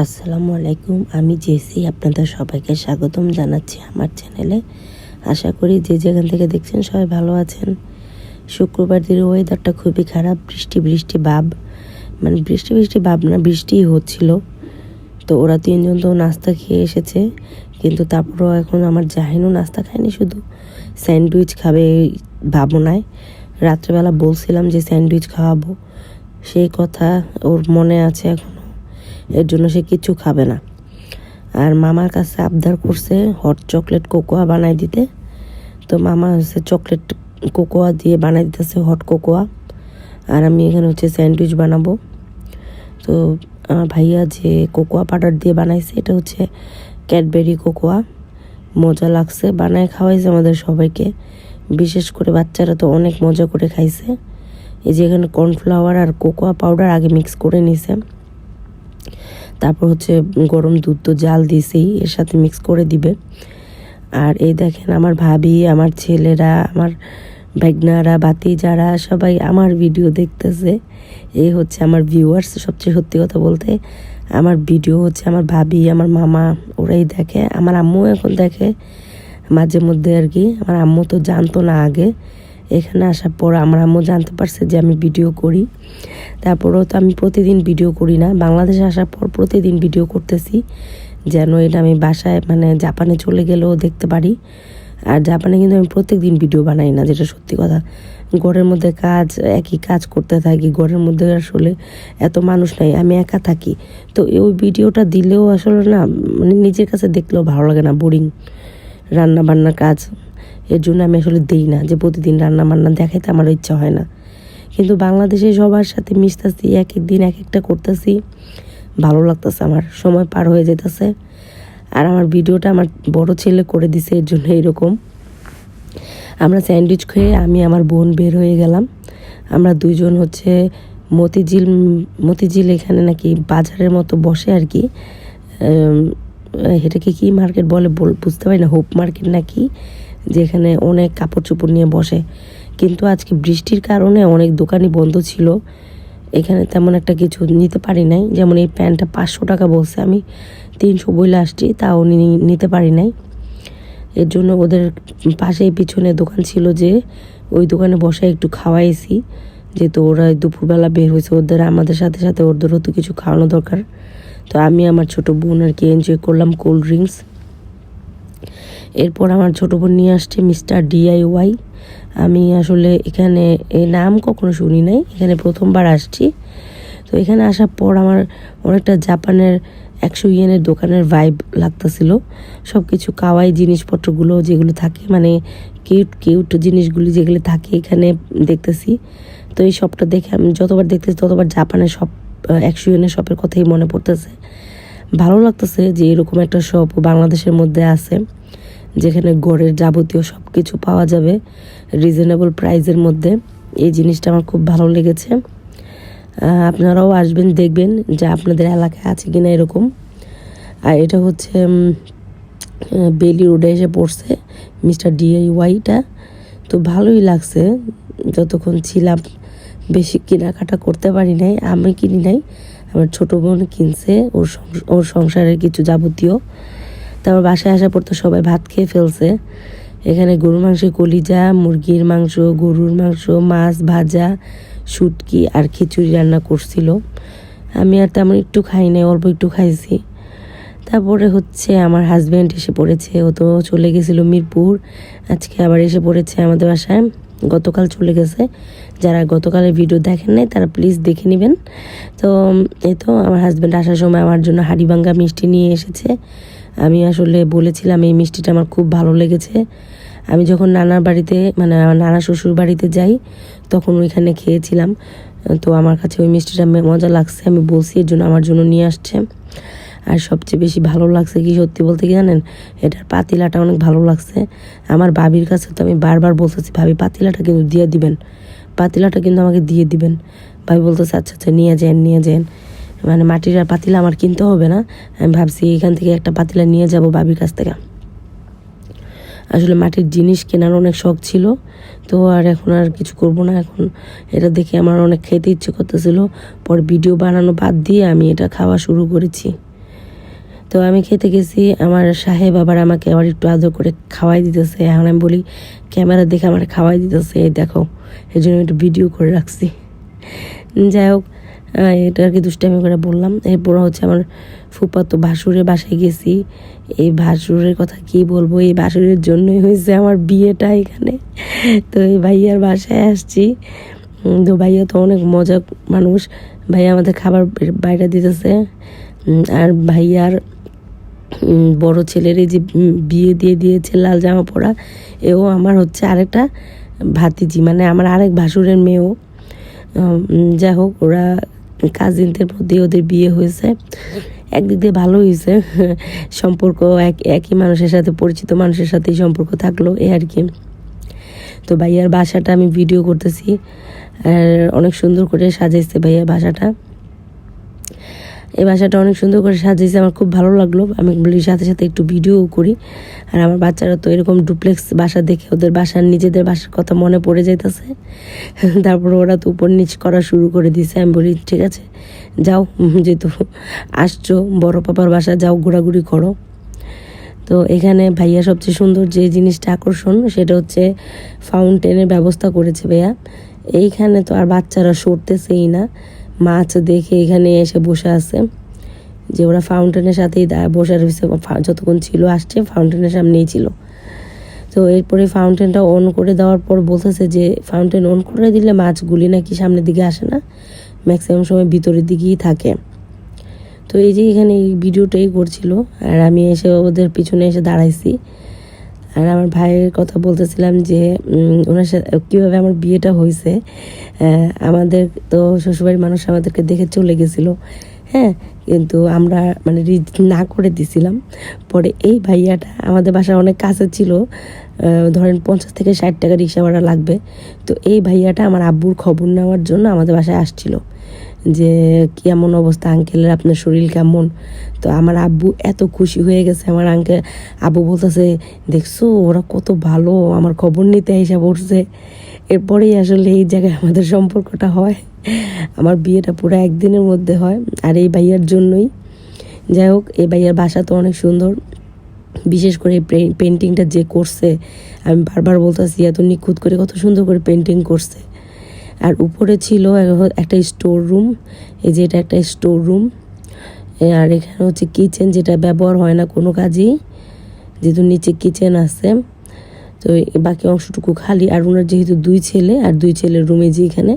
আসসালামু আলাইকুম, আমি জেসি। আপনাদের সবাইকে স্বাগতম জানাচ্ছি আমার চ্যানেলে। আশা করি যে যেখান থেকে দেখছেন সবাই ভালো আছেন। শুক্রবার দিনের ওয়েদারটা খুবই খারাপ, বৃষ্টি ভাব, মানে বৃষ্টি ভাব না, বৃষ্টিই হচ্ছিল। তো ওরা তিনজন তো নাস্তা খেয়ে এসেছে, কিন্তু তারপরেও এখন আমার জাহিনও নাস্তা খায়নি, শুধু স্যান্ডউইচ খাবে ভাবনায়। রাত্রেবেলা বলছিলাম যে স্যান্ডউইচ খাওয়াবো, সেই কথা ওর মনে আছে এখন। এর জন্য সে কিছু খাবে না। আর মামার কাছে আবদার করছে হট চকলেট কোকোয়া বানাই দিতে। তো মামা হচ্ছে চকলেট কোকোয়া দিয়ে বানাই দিতেছে হট কোকোয়া, আর আমি এখানে হচ্ছে স্যান্ডউইচ বানাবো। তো আমার ভাইয়া যে কোকোয়া পাউডার দিয়ে বানাইছে, এটা হচ্ছে ক্যাডবেরি কোকোয়া। মজা লাগছে, বানায় খাওয়াইছে আমাদের সবাইকে, বিশেষ করে বাচ্চারা তো অনেক মজা করে খাইছে। এই যে এখানে কর্নফ্লাওয়ার আর কোকোয়া পাউডার আগে মিক্স করে নিছে, তারপর হচ্ছে গরম দুধ তো জাল দিয়েছেই, এর সাথে মিক্স করে দিবে। আর এই দেখেন আমার ভাবি, আমার ছেলেরা, আমার ভাগনারা, বাতি যারা সবাই আমার ভিডিও দেখতেছে। এই হচ্ছে আমার ভিউয়ার্স। সবচেয়ে সত্যি কথা বলতে আমার ভিডিও হচ্ছে আমার ভাবি, আমার মামা, ওরাই দেখে। আমার আম্মু এখন দেখে মাঝে মধ্যে আর কি। আমার আম্মু তো জানতো না আগে, এখানে আসার পর আমার আম্মু জানতে পারছে যে আমি ভিডিও করি। তারপরেও তো আমি প্রতিদিন ভিডিও করি না, বাংলাদেশে আসার পর প্রতিদিন ভিডিও করতেছি, যেন এটা আমি বাসায় মানে জাপানে চলে গেলেও দেখতে পারি। আর জাপানে কিন্তু আমি প্রত্যেক দিন ভিডিও বানাই না, যেটা সত্যি কথা। ঘরের মধ্যে কাজ, একই কাজ করতে থাকি, ঘরের মধ্যে আসলে এত মানুষ নাই, আমি একা থাকি। তো ওই ভিডিওটা দিলেও আসলে না, মানে নিজের কাছে দেখলেও ভালো লাগে না, বোরিং রান্না বান্নার কাজ। এর জন্য আমি আসলে দিই না, যে প্রতিদিন রান্না বান্না দেখাইতে আমার ইচ্ছা হয় না। কিন্তু বাংলাদেশে সবার সাথে মিশতেছি, এক এক দিন এক একটা করতেছি, ভালো লাগতেছে, আমার সময় পার হয়ে যেতেছে। আর আমার ভিডিওটা আমার বড় ছেলে করে দিছে, এর জন্য এরকম। আমরা স্যান্ডউইচ খেয়ে আমি আমার বোন বের হয়ে গেলাম। আমরা দুইজন হচ্ছে মতিঝিল এখানে নাকি বাজারের মতো বসে আর কি। এটাকে কি মার্কেট বলে বুঝতে পারি না, হোপ মার্কেট নাকি, যেখানে অনেক কাপড় চোপড় নিয়ে বসে। কিন্তু আজকে বৃষ্টির কারণে অনেক দোকানই বন্ধ ছিল, এখানে তেমন একটা কিছু নিতে পারি নাই। যেমন এই প্যান্টটা 500 টাকা বলছে, আমি 300 বইলে আসছি, তাও নিতে পারি নাই। এর জন্য ওদের পাশেই পিছনে দোকান ছিল, যে ওই দোকানে বসে একটু খাওয়াইছি, যেহেতু ওরা দুপুরবেলা বের হয়েছে, ওদের আমাদের সাথে সাথে ওদেরও তো কিছু খাওয়ানো দরকার। তো আমি আমার ছোটো বোন আর কি এনজয় করলাম কোল্ড ড্রিঙ্কস। এরপর আমার ছোটো বোন নিয়ে আসছে মিস্টার DIY। আমি আসলে এখানে এই নাম কখনো শুনি নাই, এখানে প্রথমবার আসছি। তো এখানে আসার পর আমার অনেকটা জাপানের 100 ইয়েনের দোকানের ভাইব লাগতেছিল। সব কিছু কাওয়াই জিনিসপত্রগুলো যেগুলো থাকে, মানে কিউট জিনিসগুলি যেগুলো থাকে এখানে দেখতেছি। তো এই শপটা দেখে আমি যতবার দেখতেছি ততবার জাপানের সব 100 ইয়েনের শপের কথাই মনে পড়তেছে। ভালো লাগতেছে যে এরকম একটা শপ বাংলাদেশের মধ্যে আছে, যেখানে ঘরের যাবতীয় সব কিছু পাওয়া যাবে রিজনেবল প্রাইসের মধ্যে। এই জিনিসটা আমার খুব ভালো লেগেছে। আপনারাও আসবেন, দেখবেন যে আপনাদের এলাকায় আছে কিনা এরকম। আর এটা হচ্ছে বেলি রোডে এসে পড়ছে মিস্টার DIYটা। তো ভালোই লাগছে যতক্ষণ ছিলাম। বেশি কেনাকাটা করতে পারি নাই, আমি কিনি নাই, আমার ছোটো বোন কিনছে ওর সংসারের কিছু যাবতীয়। তারপর বাসায় আসার পর তো সবাই ভাত খেয়ে ফেলছে। এখানে গরুর মাংসের কলিজা, মুরগির মাংস, গরুর মাংস, মাছ ভাজা, শুটকি আর খিচুড়ি রান্না করছিল। আমি আর তেমন একটু খাই নাই, অল্প একটু খাইছি। তারপরে হচ্ছে আমার হাজব্যান্ড এসে পড়েছে, ও তো চলে গেছিলো মিরপুর, আজকে আবার এসে পড়েছে আমাদের বাসায়। গতকাল চলে গেছে। যারা গতকালের ভিডিও দেখেন নাই তারা প্লিজ দেখে নেবেন। তো এই তো আমার হাজব্যান্ড আসার সময় আমার জন্য হাড়িভাঙ্গা মিষ্টি নিয়ে এসেছে। আমি আসলে বলেছিলাম এই মিষ্টিটা আমার খুব ভালো লেগেছে। আমি যখন নানার বাড়িতে, মানে আমার নানা শ্বশুর বাড়িতে যাই, তখন ওইখানে খেয়েছিলাম। তো আমার কাছে ওই মিষ্টিটা মজা লাগছে, আমি বলছি, এর জন্য আমার জন্য নিয়ে আসছে। আর সবচেয়ে বেশি ভালো লাগছে কি, সত্যি বলতে কি জানেন, এটার পাতিলাটা অনেক ভালো লাগছে। আমার ভাবির কাছে তো আমি বারবার বলতেছি, ভাবি পাতিলাটা কিন্তু দিয়ে দিবেন, পাতিলাটা কিন্তু আমাকে দিয়ে দিবেন। ভাবি বলতেছে আচ্ছা আচ্ছা নিয়ে যান। মানে মাটির আর পাতিলা আমার কিনতে হবে না। আমি ভাবছি এখান থেকে একটা পাতিলা নিয়ে যাব ভাবির কাছ থেকে। আসলে মাটির জিনিস কেনার অনেক শখ ছিল, তো আর এখন আর কিছু করব না। এখন এটা দেখে আমার অনেক খেতে ইচ্ছে করতেছিল, পরে ভিডিও বানানো বাদ দিয়ে আমি এটা খাওয়া শুরু করেছি। তো আমি খেতে গেছি, আমার সাহেব আবার আমাকে আবার একটু আদর করে খাওয়াই দিতেছে। এখন আমি বলি ক্যামেরা দেখে আমার খাওয়াই দিতেছে, এই দেখো, এই জন্য একটু ভিডিও করে রাখছি। যাই হোক, এটা আর কি দুষ্টামি করে বললাম। এরপর হচ্ছে আমার ফুফাতো ভাসুরের বাসায় গেছি। এই ভাসুরের কথা কি বলবো, এই ভাসুরের জন্যই হয়েছে আমার বিয়েটা এখানে। তো এই ভাইয়ার বাসায় আসছি। তো ভাইয়া তো অনেক মজা মানুষ, ভাইয়া আমাদের খাবার বাইরে দিতেছে। আর ভাইয়ার বড় ছেলের এই যে বিয়ে দিয়ে দিয়েছে লাল জামা পরা, এও আমার হচ্ছে আরেকটা ভাতিজি, মানে আমার আরেক ভাসুরের মেয়েও। যাই হোক, ওরা কাজিনদের মধ্যে ওদের বিয়ে হয়েছে। একদিক দিয়ে ভালো হয়েছে, সম্পর্ক একই মানুষের সাথে, পরিচিত মানুষের সাথেই সম্পর্ক থাকলো, এই আর কি। তো ভাইয়ার বাসাটা আমি ভিডিও করতেছি, আর অনেক সুন্দর করে সাজাইছে ভাইয়ার বাসাটা। এই বাসাটা অনেক সুন্দর করে সাজিয়েছে, আমার খুব ভালো লাগলো। আমি বলি সাথে সাথে একটু ভিডিও করি। আর আমার বাচ্চারা তো এরকম ডুপ্লেক্স বাসা দেখে ওদের বাসার নিজেদের বাসার কথা মনে পড়ে যাইতেছে। তারপর ওরা তো উপর নিচ করা শুরু করে দিয়েছে। আমি বলি ঠিক আছে যাও, যেহেতু আসছো বড় পাপার বাসা, যাও ঘোরাঘুরি করো। তো এখানে ভাইয়া সবচেয়ে সুন্দর যে জিনিসটা আকর্ষণ, সেটা হচ্ছে ফাউন্টেনের ব্যবস্থা করেছে ভাইয়া। এইখানে তো আর বাচ্চারা সরতেছেই না, মাছ দেখে এখানে এসে বসে আছে, যে ওরা ফাউন্টেনের সাথেই বসে রয়েছে। যতক্ষণ ছিল আসছে ফাউন্টেনের সামনেই ছিল। তো এরপরে ফাউন্টেনটা অন করে দেওয়ার পর বলতেছে যে ফাউন্টেন অন করে দিলে মাছগুলি নাকি সামনের দিকে আসে না, ম্যাক্সিমাম সময় ভিতরের দিকেই থাকে। তো এই যে এখানে এই ভিডিওটাই করছিল, আর আমি এসে ওদের পিছনে এসে দাঁড়াইছি। আর আমার ভাইয়ের কথা বলতেছিলাম যে ওনার সাথে কীভাবে আমার বিয়েটা হয়েছে। আমাদের তো শ্বশুরবাড়ির মানুষ আমাদেরকে দেখে চলে গেছিলো, হ্যাঁ, কিন্তু আমরা মানে না করে দিছিলাম। পরে এই ভাইয়াটা আমাদের বাসা অনেক কাছে ছিল, ধরেন 50 থেকে 60 টাকা রিক্সা ভাড়া লাগবে। তো এই ভাইয়াটা আমার আব্বুর খবর নেওয়ার জন্য আমাদের বাসায় আসছিল, যে কেমন অবস্থা আঙ্কেলের, আপনার শরীর কেমন। তো আমার আব্বু এত খুশি হয়ে গেছে। আমার আব্বু বলতেছে দেখছো ওরা কত ভালো, আমার খবর নিতে এসে পড়ছে। এরপরেই আসলে এই জায়গায় আমাদের সম্পর্কটা হয়। আমার বিয়েটা পুরো একদিনের মধ্যে হয়, আর এই ভাইয়ার জন্যই। যাই হোক, এই ভাইয়ার বাসা তো অনেক সুন্দর, বিশেষ করে পেন্টিংটা যে করছে, আমি বারবার বলতেছি এত নিখুঁত করে কত সুন্দর করে পেন্টিং করছে। আর উপরে ছিল একটা স্টোর রুম, এই যে এটা একটা স্টোর রুম। আর এখানে হচ্ছে কিচেন, যেটা ব্যবহার হয় না কোনো কাজেই, যেহেতু নিচে কিচেন আছে। তো বাকি অংশটুকু খালি। আর ওনার যেহেতু 2 ছেলে, আর 2 ছেলের রুমে, যে এখানে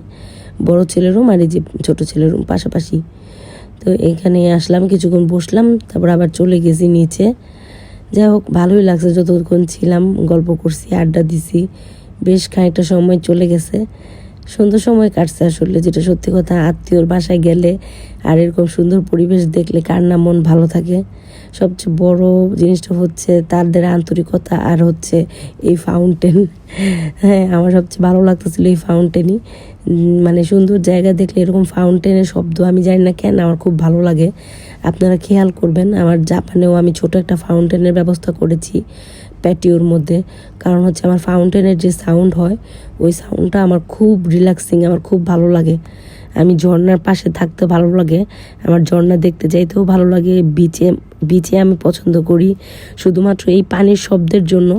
বড় ছেলের রুম আর এই যে ছোটো ছেলের রুম পাশাপাশি। তো এখানে আসলাম, কিছুক্ষণ বসলাম, তারপর আবার চলে গেছি নিচে। যাই হোক, ভালোই লাগছে, যতক্ষণ ছিলাম গল্প করছি, আড্ডা দিছি, বেশ খানিকটা সময় চলে গেছে। সুন্দর সময় কাটছে আসলে, যেটা সত্যি কথা। আত্মীয়র বাসায় গেলে আর এরকম সুন্দর পরিবেশ দেখলে কার না মন ভালো থাকে। সবচেয়ে বড় জিনিসটা হচ্ছে তাদের আন্তরিকতা, আর হচ্ছে এই ফাউন্টেন। হ্যাঁ, আমার সবচেয়ে ভালো লাগতেছিল এই ফাউন্টেনই। মানে সুন্দর জায়গা দেখলে এরকম ফাউন্টেনের শব্দ, আমি জানি না কেন আমার খুব ভালো লাগে। আপনারা খেয়াল করবেন, আমার জাপানেও আমি ছোট একটা ফাউন্টেনের ব্যবস্থা করেছি প্যাটিওর মধ্যে। কারণ হচ্ছে আমার ফাউন্টেনের যে সাউন্ড হয়, ওই সাউন্ডটা আমার খুব রিল্যাক্সিং, আমার খুব ভালো লাগে। আমি ঝর্ণার পাশে থাকতে ভালো লাগে, আমার ঝর্ণা দেখতে যাইতেও ভালো লাগে। বিচে আমি পছন্দ করি শুধুমাত্র এই পানির শব্দের জন্য।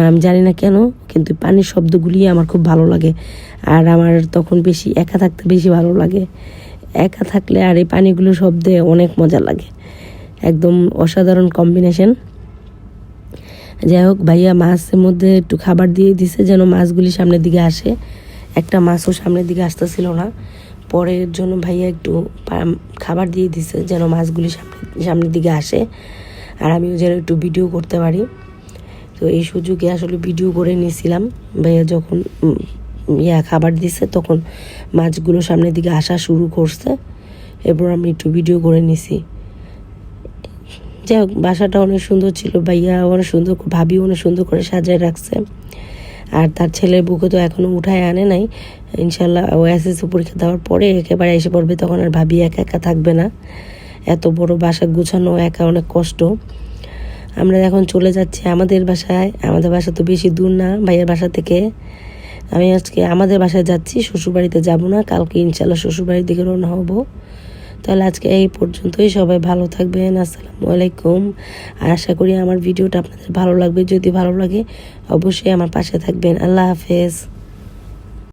আমি জানি না কেন, কিন্তু পানির শব্দগুলি আমার খুব ভালো লাগে। আর আমার তখন বেশি একা থাকতে বেশি ভালো লাগে। একা থাকলে আর এই পানিগুলোর শব্দে অনেক মজা লাগে, একদম অসাধারণ কম্বিনেশন। যাই হোক, ভাইয়া মাছের মধ্যে একটু খাবার দিয়ে দিছে যেন মাছগুলি সামনের দিকে আসে। একটা মাছও সামনের দিকে আসতেছিল না, পরের জন্য ভাইয়া একটু খাবার দিয়ে দিছে যেন মাছগুলি সামনের দিকে আসে, আর আমিও যেন একটু ভিডিও করতে পারি। তো এই সুযোগে আসলে ভিডিও করে নিয়েছিলাম। ভাইয়া যখন খাবার দিছে তখন মাছগুলো সামনের দিকে আসা শুরু করছে, এরপর আমি একটু ভিডিও করে নিছি। যাই হোক, বাসাটা অনেক সুন্দর ছিল, ভাইয়া অনেক সুন্দর, ভাবি অনেক সুন্দর করে সাজায় রাখছে। আর তার ছেলের বুকে তো এখনও উঠায় আনে নাই, ইনশাল্লাহ ও এসএসসি পরীক্ষা দেওয়ার পরে একেবারে এসে পড়বে, তখন আর ভাবি একা একা থাকবে না। এত বড় বাসা গুছানো একা অনেক কষ্ট। আমরা এখন চলে যাচ্ছি আমাদের বাসায়। আমাদের বাসা তো বেশি দূর না ভাইয়ের বাসা থেকে। আমি আজকে আমাদের বাসায় যাচ্ছি, শ্বশুরবাড়িতে যাব না। কালকে ইনশাল্লাহ শ্বশুরবাড়ির দিকে রওনা হব। তাহলে আজকে এই পর্যন্তই, সবাই ভালো থাকবেন। আসসালামু আলাইকুম। আর আশা করি আমার ভিডিওটা আপনাদের ভালো লাগবে। যদি ভালো লাগে অবশ্যই আমার পাশে থাকবেন। আল্লাহ হাফেজ।